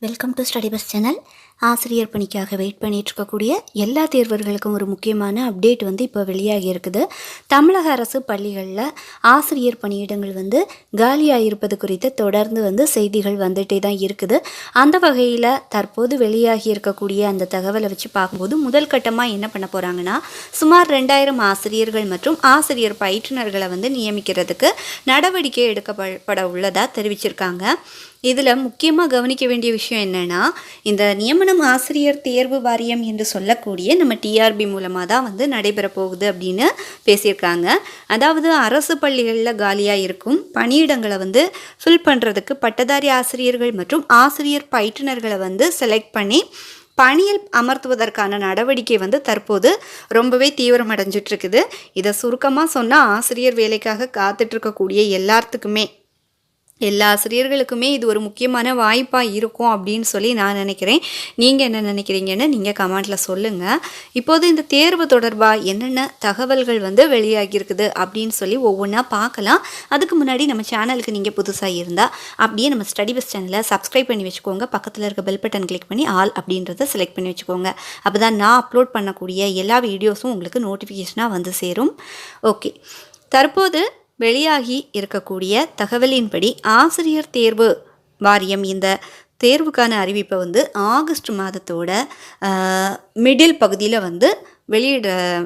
Welcome to study bus channel. ஆசிரியர் பணிக்காக wait பண்ணிட்டு இருக்கக்கூடிய எல்லா தேர்வர்களுக்கும் ஒரு முக்கியமான அப்டேட் இப்போ வெளியாகி இருக்குது. தமிழக அரசு பள்ளிகளில் ஆசிரியர் பணியிடங்கள் காலியாக இருப்பது குறித்து தொடர்ந்து செய்திகள் வந்துட்டே தான் இருக்குது. அந்த வகையில் தற்போது வெளியாகி இருக்கக்கூடிய அந்த தகவலை வச்சு பார்க்கும்போது முதல் கட்டமாக என்ன பண்ண போகிறாங்கன்னா, சுமார் 2000 ஆசிரியர்கள் மற்றும் ஆசிரியர் பயிற்றுனர்களை நியமிக்கிறதுக்கு நடவடிக்கை எடுக்கப்பட உள்ளதாக தெரிவிச்சிருக்காங்க. இதில் முக்கியமாக கவனிக்க வேண்டிய விஷயம் என்னென்னா, இந்த நியமனம் ஆசிரியர் தேர்வு வாரியம் என்று சொல்லக்கூடிய நம்ம டிஆர்பி மூலமாக தான் நடைபெற போகுது அப்படின்னு பேசியிருக்காங்க. அதாவது அரசு பள்ளிகளில் காலியாக இருக்கும் பணியிடங்களை ஃபில் பண்ணுறதுக்கு பட்டதாரி ஆசிரியர்கள் மற்றும் ஆசிரியர் பயிற்றுனர்களை செலக்ட் பண்ணி பணியில் அமர்த்துவதற்கான நடவடிக்கை தற்போது ரொம்பவே தீவிரமடைஞ்சிட்ருக்குது. இதை சுருக்கமாக சொன்னால், ஆசிரியர் வேலைக்காக காத்துட்ருக்கக்கூடிய எல்லா ஆசிரியர்களுக்குமே இது ஒரு முக்கியமான வாய்ப்பாக இருக்கும் அப்படின்னு சொல்லி நான் நினைக்கிறேன். நீங்கள் என்ன நினைக்கிறீங்கன்னு நீங்கள் கமெண்ட்டில் சொல்லுங்கள். இப்போது இந்த தேர்வு தொடர்பாக என்னென்ன தகவல்கள் வெளியாகியிருக்குது அப்படின்னு சொல்லி ஒவ்வொன்றா பார்க்கலாம். அதுக்கு முன்னாடி நம்ம சேனலுக்கு நீங்கள் புதுசாக இருந்தால் அப்படியே நம்ம ஸ்டடி பஸ் சேனலை சப்ஸ்கிரைப் பண்ணி வச்சுக்கோங்க. பக்கத்தில் இருக்க பெல் பட்டன் கிளிக் பண்ணி ஆல் அப்படின்றத செலக்ட் பண்ணி வச்சுக்கோங்க. அப்போ தான் நான் அப்லோட் பண்ணக்கூடிய எல்லா வீடியோஸும் உங்களுக்கு நோட்டிஃபிகேஷனாக சேரும். ஓகே, தற்போது வெளியாகி இருக்கக்கூடிய தகவலின்படி ஆசிரியர் தேர்வு வாரியம் இந்த தேர்வுக்கான அறிவிப்பை ஆகஸ்ட் மாதத்தோட மிடில் பகுதியில்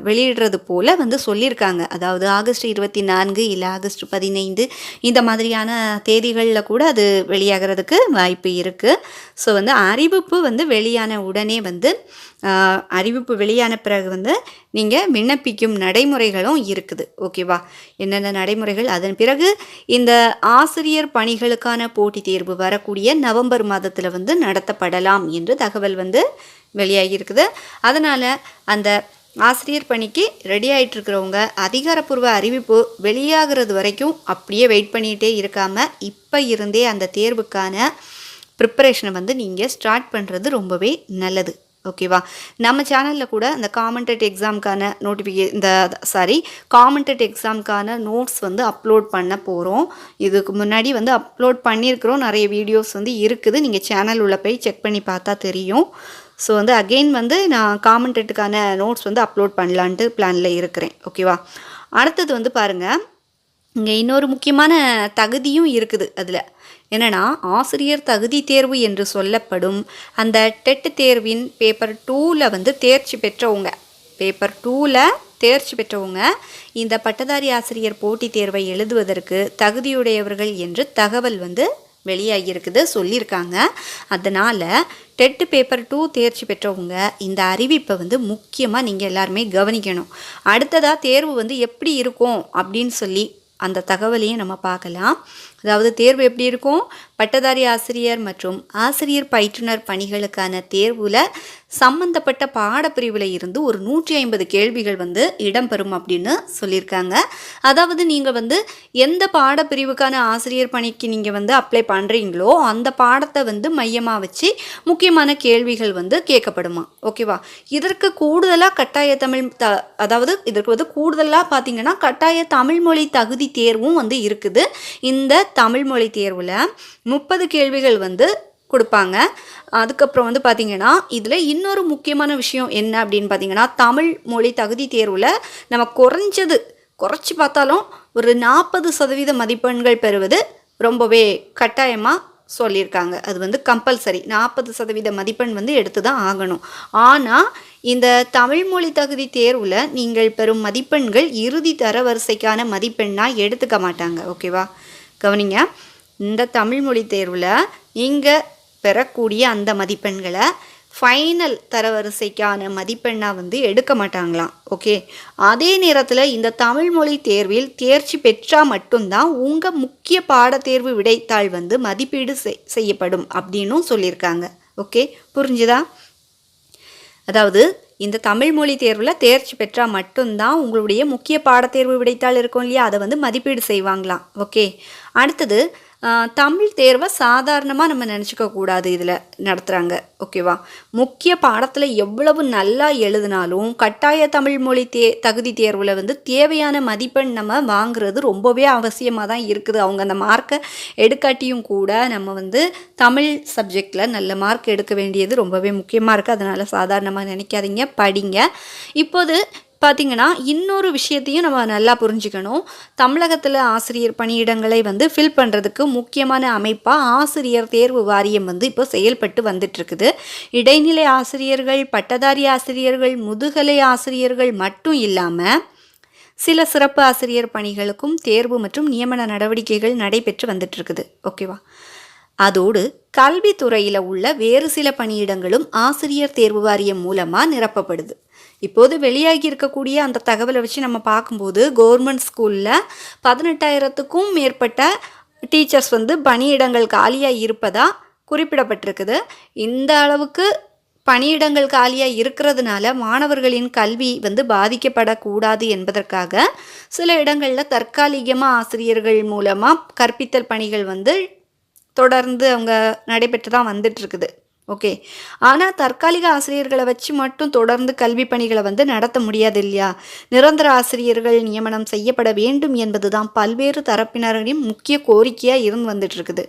வெளியிடுறது போல் சொல்லியிருக்காங்க. அதாவது ஆகஸ்ட் 24 இல்லை ஆகஸ்ட் 15 இந்த மாதிரியான தேதிகளில் கூட அது வெளியாகிறதுக்கு வாய்ப்பு இருக்குது. ஸோ அறிவிப்பு வெளியான உடனே அறிவிப்பு வெளியான பிறகு நீங்கள் விண்ணப்பிக்கும் நடைமுறைகளும் இருக்குது. ஓகேவா? என்னென்ன நடைமுறைகள், அதன் பிறகு இந்த ஆசிரியர் பணிகளுக்கான போட்டித் தேர்வு வரக்கூடிய நவம்பர் மாதத்தில் நடத்தப்படலாம் என்று தகவல் வெளியாகி இருக்குது. அதனால் அந்த ஆசிரியர் பணிக்கு ரெடி ஆகிட்டுருக்கிறவங்க அதிகாரப்பூர்வ அறிவிப்பு வெளியாகிறது வரைக்கும் அப்படியே வெயிட் பண்ணிகிட்டே இருக்காமல் இப்போ இருந்தே அந்த தேர்வுக்கான ப்ரிப்பரேஷனை நீங்கள் ஸ்டார்ட் பண்ணுறது ரொம்பவே நல்லது. ஓகேவா? நம்ம சேனலில் கூட இந்த காமெண்டட் எக்ஸாமுக்கான காமெண்டட் எக்ஸாமுக்கான நோட்ஸ் அப்லோட் பண்ண போகிறோம். இதுக்கு முன்னாடி அப்லோட் பண்ணியிருக்கிறோம். நிறைய வீடியோஸ் இருக்குது. நீங்கள் சேனல் உள்ள போய் செக் பண்ணி பார்த்தா தெரியும். ஸோ அகெயின் நான் காமெண்டட்டுக்கான நோட்ஸ் அப்லோட் பண்ணலான்ட்டு பிளானில் இருக்கிறேன். ஓகேவா? அடுத்தது பாருங்கள், இங்கே இன்னொரு முக்கியமான தகுதியும் இருக்குது. அதில் என்னென்னா, ஆசிரியர் தகுதி தேர்வு என்று சொல்லப்படும் அந்த டெட் தேர்வின் பேப்பர் 2ல் தேர்ச்சி பெற்றவங்க இந்த பட்டதாரி ஆசிரியர் போட்டித் தேர்வை எழுதுவதற்கு தகுதியுடையவர்கள் என்று தகவல் வெளியாகியிருக்குது, சொல்லியிருக்காங்க. அதனால் டெட் பேப்பர் 2 தேர்ச்சி பெற்றவங்க இந்த அறிவிப்பை முக்கியமாக நீங்கள் எல்லாருமே கவனிக்கணும். அடுத்ததாக தேர்வு எப்படி இருக்கும் அப்படின்னு சொல்லி அந்த தகவலையும் நம்ம பார்க்கலாம். அதாவது தேர்வு எப்படி இருக்கும், பட்டதாரி ஆசிரியர் மற்றும் ஆசிரியர் பயிற்றுனர் பணிகளுக்கான தேர்வில் சம்பந்தப்பட்ட பாடப்பிரிவில் இருந்து ஒரு 150 கேள்விகள் இடம்பெறும் அப்படின்னு சொல்லியிருக்காங்க. அதாவது நீங்கள் எந்த பாடப்பிரிவுக்கான ஆசிரியர் பணிக்கு நீங்கள் அப்ளை பண்ணுறீங்களோ அந்த பாடத்தை மையமாக வச்சு முக்கியமான கேள்விகள் கேட்கப்படுமா. ஓகேவா? இதற்கு கூடுதலாக கட்டாய தமிழ் அதாவது இதற்கு கூடுதலாக பார்த்தீங்கன்னா கட்டாய தமிழ் மொழி தகுதி தேர்வும் இருக்குது. இந்த தமிழ் மொழி தேர்வில் 30 கேள்விகள் கொடுப்பாங்க. அதுக்கப்புறம் பார்த்திங்கன்னா இதில் இன்னொரு முக்கியமான விஷயம் என்ன அப்படின்னு பார்த்திங்கன்னா, தமிழ் மொழி தகுதி தேர்வில் நம்ம குறைச்சி பார்த்தாலும் ஒரு 40% மதிப்பெண்கள் பெறுவது ரொம்பவே கட்டாயமாக சொல்லியிருக்காங்க. அது கம்பல்சரி 40% மதிப்பெண் எடுத்து தான் ஆகணும். ஆனால் இந்த தமிழ் மொழி தகுதி தேர்வில் நீங்கள் பெறும் மதிப்பெண்கள் இறுதி தரவரிசைக்கான மதிப்பெண்ணாக எடுத்துக்க மாட்டாங்க. ஓகேவா? கவனிங்க, இந்த தமிழ் மொழி தேர்வில் நீங்கள் பெறக்கூடிய அந்த மதிப்பெண்களை ஃபைனல் தரவரிசைக்கான மதிப்பெண்ணாக எடுக்க மாட்டாங்களாம். ஓகே, அதே நேரத்தில் இந்த தமிழ் மொழி தேர்வில் தேர்ச்சி பெற்றால் மட்டும்தான் உங்கள் முக்கிய பாடத்தேர்வு விடைத்தாள் மதிப்பீடு செய்யப்படும் அப்படின்னும் சொல்லியிருக்காங்க. ஓகே, புரிஞ்சுதா? அதாவது இந்த தமிழ் மொழி தேர்வில் தேர்ச்சி பெற்றால் மட்டும்தான் உங்களுடைய முக்கிய பாடத்தேர்வு விடைத்தாள் இருக்கும் இல்லையா, அதை மதிப்பீடு செய்வாங்களாம். ஓகே, அடுத்தது தமிழ் தேர்வை சாதாரணமாக நம்ம நினச்சிக்க கூடாது. இதில் நடத்துகிறாங்க, ஓகேவா? முக்கிய பாடத்தில் எவ்வளவு நல்லா எழுதினாலும் கட்டாய தமிழ் மொழி தகுதி தேர்வில் வந்து தேவையான மதிப்பெண் நம்ம வாங்குறது ரொம்பவே அவசியமாக தான் இருக்குது. அவங்க அந்த மார்க்கை எடுக்காட்டியும் கூட நம்ம வந்து தமிழ் சப்ஜெக்டில் நல்ல மார்க் எடுக்க வேண்டியது ரொம்பவே முக்கியமாக இருக்குது. அதனால் சாதாரணமாக நினைக்காதீங்க, படிங்க. இப்போது பார்த்திங்கன்னா இன்னொரு விஷயத்தையும் நம்ம நல்லா புரிஞ்சுக்கணும். தமிழகத்தில் ஆசிரியர் பணியிடங்களை வந்து ஃபில் பண்ணுறதுக்கு முக்கியமான அமைப்பாக ஆசிரியர் தேர்வு வாரியம் வந்து இப்போ செயல்பட்டு வந்துட்டுருக்குது. இடைநிலை ஆசிரியர்கள், பட்டதாரி ஆசிரியர்கள், முதுகலை ஆசிரியர்கள் மட்டும் இல்லாமல் சில சிறப்பு ஆசிரியர் பணிகளுக்கும் தேர்வு மற்றும் நியமன நடவடிக்கைகள் நடைபெற்று வந்துட்டுருக்குது, ஓகேவா? அதோடு கல்வித்துறையில் உள்ள வேறு சில பணியிடங்களும் ஆசிரியர் தேர்வு வாரியம் மூலமாக நிரப்பப்படுது. இப்போது வெளியாகி இருக்கக்கூடிய அந்த தகவலை வச்சு நம்ம பார்க்கும்போது கவர்மெண்ட் ஸ்கூலில் 18,000க்கும் மேற்பட்ட டீச்சர்ஸ் வந்து பணியிடங்கள் காலியாக இருப்பதாக குறிப்பிடப்பட்டிருக்குது. இந்த அளவுக்கு பணியிடங்கள் காலியாக இருக்கிறதுனால மாணவர்களின் கல்வி வந்து பாதிக்கப்படக்கூடாது என்பதற்காக சில இடங்களில் தற்காலிகமாக ஆசிரியர்கள் மூலமாக கற்பித்தல் பணிகள் வந்து தொடர்ந்து அவங்க நடைபெற்று தான் வந்துட்டுருக்குது, ஓகே. ஆனால் தற்காலிக ஆசிரியர்களை வச்சு மட்டும் தொடர்ந்து கல்வி பணிகளை வந்து நடத்த முடியாது இல்லையா? நிரந்தர ஆசிரியர்கள் நியமனம் செய்யப்பட வேண்டும் என்பது தான் பல்வேறு தரப்பினரின் முக்கிய கோரிக்கையாக இருந்து வந்துட்டுருக்குது.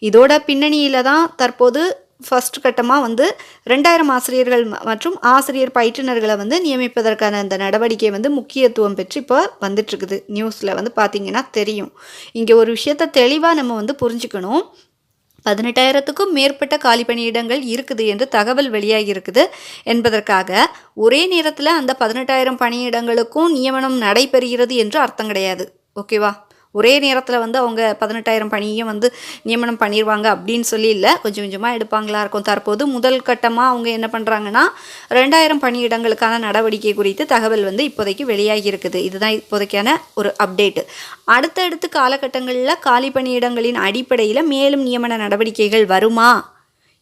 இதோட பின்னணியில் தான் தற்போது ஃபஸ்ட் கட்டமாக வந்து 2000 ஆசிரியர்கள் மற்றும் ஆசிரியர் பயிற்றுனர்களை வந்து நியமிப்பதற்கான அந்த நடவடிக்கை வந்து முக்கியத்துவம் பெற்று இப்போ வந்துட்டுருக்குது. நியூஸில் வந்து பார்த்திங்கன்னா தெரியும். இங்கே ஒரு விஷயத்தை தெளிவாக நம்ம வந்து புரிஞ்சுக்கணும். 18,000க்கும் மேற்பட்ட காலி பணியிடங்கள் இருக்குது என்று தகவல் வெளியாகி இருக்குது என்பதற்காக ஒரே நேரத்தில் அந்த 18,000 பணியிடங்களுக்கும் நியமனம் நடைபெறுகிறது என்று அர்த்தம் கிடையாது, ஓகேவா? ஒரே நேரத்தில் வந்து அவங்க 18,000 பணியும் வந்து நியமனம் பண்ணிடுவாங்க அப்படின்னு சொல்லி இல்லை, கொஞ்சம் கொஞ்சமாக எடுப்பாங்களா இருக்கும். தற்போது முதல் கட்டமாக அவங்க என்ன பண்ணுறாங்கன்னா 2000 பணியிடங்களுக்கான நடவடிக்கை குறித்து தகவல் வந்து இப்போதைக்கு வெளியாகி இருக்குது. இதுதான் இப்போதைக்கான ஒரு அப்டேட்டு. அடுத்தடுத்து காலகட்டங்களில் காலி பணியிடங்களின் அடிப்படையில் மேலும் நியமன நடவடிக்கைகள் வருமா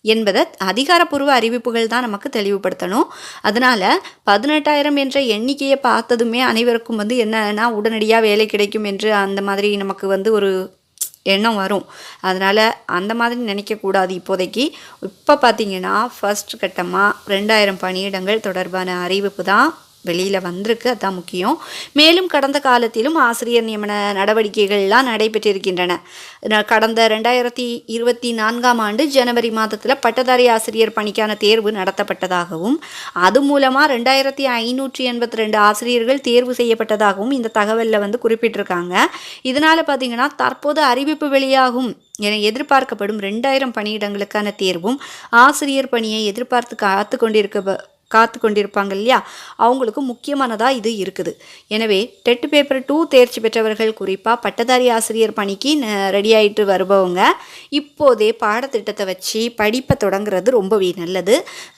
என்பதை அதிகாரப்பூர்வ அறிவிப்புகள் தான் நமக்கு தெளிவுபடுத்தணும். அதனால் 18,000 என்ற எண்ணிக்கையை பார்த்ததுமே அனைவருக்கும் வந்து என்னன்னா உடனடியாக வேலை கிடைக்கும் என்று அந்த மாதிரி நமக்கு வந்து ஒரு எண்ணம் வரும். அதனால் அந்த மாதிரி நினைக்கக்கூடாது. இப்போதைக்கு இப்போ பார்த்திங்கன்னா ஃபர்ஸ்ட் கட்டமாக 2000 பணியிடங்கள் தொடர்பான அறிவிப்பு தான் வெளியில் வந்திருக்கு, அதுதான் முக்கியம். மேலும் கடந்த காலத்திலும் ஆசிரியர் நியமன நடவடிக்கைகள்லாம் நடைபெற்றிருக்கின்றன. கடந்த 2024ஆம் ஆண்டு ஜனவரி மாதத்தில் பட்டதாரி ஆசிரியர் பணிக்கான தேர்வு நடத்தப்பட்டதாகவும் அது மூலமாக 2582 ஆசிரியர்கள் தேர்வு செய்யப்பட்டதாகவும் இந்த தகவலில் வந்து குறிப்பிட்டிருக்காங்க. இதனால் பார்த்திங்கன்னா தற்போது அறிவிப்பு வெளியாகும் என எதிர்பார்க்கப்படும் 2000 பணியிடங்களுக்கான தேர்வும் ஆசிரியர் பணியை எதிர்பார்த்து காத்து கொண்டிருப்பாங்க இல்லையா, அவங்களுக்கு முக்கியமானதாக இது இருக்குது. எனவே டெட் பேப்பர் 2 தேர்ச்சி பெற்றவர்கள், குறிப்பாக பட்டதாரி ஆசிரியர் பணிக்கு ரெடி ஆகிட்டு வருபவங்க இப்போதே பாடத்திட்டத்தை வச்சு படிப்பை தொடங்குறது ரொம்பவே நல்லது.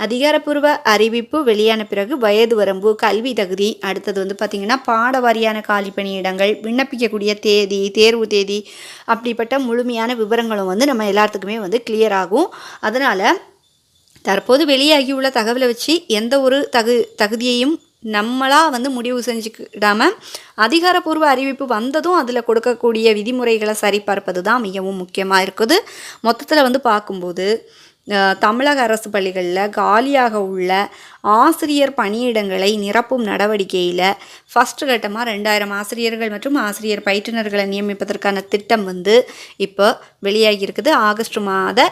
அதிகாரப்பூர்வ அறிவிப்பு வெளியான பிறகு வயது வரம்பு, கல்வி தகுதி, அடுத்தது வந்து பார்த்திங்கன்னா பாட வாரியான காலி பணியிடங்கள், விண்ணப்பிக்கக்கூடிய தேதி, தேர்வு தேதி, அப்படிப்பட்ட முழுமையான விவரங்களும் வந்து நம்ம எல்லாத்துக்குமே வந்து கிளியர் ஆகும். அதனால் தற்போது வெளியாகியுள்ள தகவலை வச்சு எந்த ஒரு தகுதியையும் நம்மளாக வந்து முடிவு செஞ்சுக்கிடாமல் அதிகாரப்பூர்வ அறிவிப்பு வந்ததும் அதில் கொடுக்கக்கூடிய விதிமுறைகளை சரிபார்ப்பது தான் மிகவும் முக்கியமாக இருக்குது. மொத்தத்தில் வந்து பார்க்கும்போது தமிழக அரசு பள்ளிகளில் காலியாக உள்ள ஆசிரியர் பணியிடங்களை நிரப்பும் நடவடிக்கையில் ஃபஸ்ட்டு கட்டமாக 2000 ஆசிரியர்கள் மற்றும் ஆசிரியர் பயிற்றுனர்களை நியமிப்பதற்கான திட்டம் வந்து இப்போ வெளியாகியிருக்குது. ஆகஸ்ட் மாத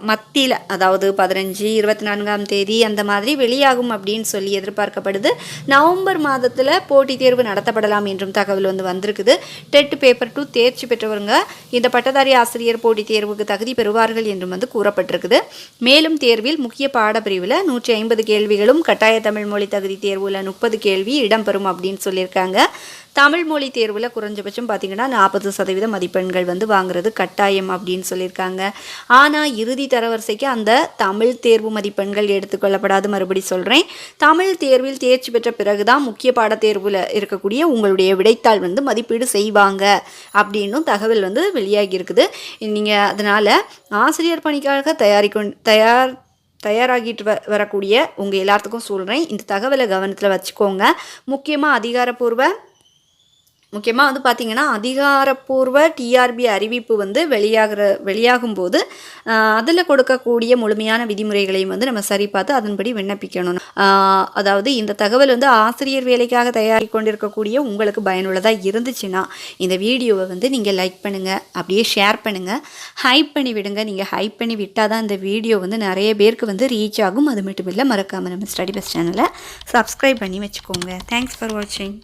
மத்தியில், அதாவது 15, 24ஆம் தேதி அந்த மாதிரி வெளியாகும் அப்படின்னு சொல்லி எதிர்பார்க்கப்படுது. நவம்பர் மாதத்தில் போட்டித் தேர்வு நடத்தப்படலாம் என்றும் தகவல் வந்து வந்திருக்குது. டெட் பேப்பர் 2 தேர்ச்சி பெற்றவங்க இந்த பட்டதாரி ஆசிரியர் போட்டித் தேர்வுக்கு தகுதி பெறுவார்கள் என்றும் வந்து கூறப்பட்டிருக்குது. மேலும் தேர்வில் முக்கிய பாடப்பிரிவில் 150 கேள்விகளும், கட்டாய தமிழ் மொழி தகுதி தேர்வில் 30 கேள்வி இடம்பெறும் அப்படின்னு சொல்லியிருக்காங்க. தமிழ் மொழி தேர்வில் குறைஞ்சபட்சம் பார்த்திங்கன்னா 40% மதிப்பெண்கள் வந்து வாங்குறது கட்டாயம் அப்படின்னு சொல்லியிருக்காங்க. ஆனால் இறுதி தரவரிசைக்கு அந்த தமிழ் தேர்வு மதிப்பெண்கள் எடுத்துக்கொள்ளப்படாது. மறுபடி சொல்கிறேன், தமிழ் தேர்வில் தேர்ச்சி பெற்ற பிறகு தான் முக்கிய பாடத்தேர்வில் இருக்கக்கூடிய உங்களுடைய விடைத்தாள் வந்து மதிப்பீடு செய்வாங்க அப்படின்னும் தகவல் வந்து வெளியாகி இருக்குது. நீங்கள் அதனால் ஆசிரியர் பணிக்காக தயாராகிட்டு வரக்கூடிய உங்கள் எல்லாத்துக்கும் சொல்கிறேன், இந்த தகவலை கவனத்தில் வச்சுக்கோங்க. முக்கியமாக அதிகாரப்பூர்வ முக்கியமாக வந்து பார்த்திங்கன்னா அதிகாரப்பூர்வ டிஆர்பி அறிவிப்பு வந்து வெளியாகும்போது அதில் கொடுக்கக்கூடிய முழுமையான விதிமுறைகளையும் வந்து நம்ம சரி பார்த்து அதன்படி விண்ணப்பிக்கணும். அதாவது இந்த தகவல் வந்து ஆசிரியர் வேலைக்காக தயாரித்து கொண்டிருக்கக்கூடிய உங்களுக்கு பயனுள்ளதாக இருந்துச்சுன்னா இந்த வீடியோவை வந்து நீங்கள் லைக் பண்ணுங்கள், அப்படியே ஷேர் பண்ணுங்கள், ஹைப் பண்ணி விடுங்க. நீங்கள் ஹைப் பண்ணி விட்டால் தான் இந்த வீடியோ வந்து நிறைய பேருக்கு வந்து ரீச் ஆகும். அது மட்டும் இல்லை, மறக்காமல் நம்ம ஸ்டடி பஸ் சேனலை சப்ஸ்கிரைப் பண்ணி வச்சுக்கோங்க. தேங்க்ஸ் ஃபார் வாட்சிங்.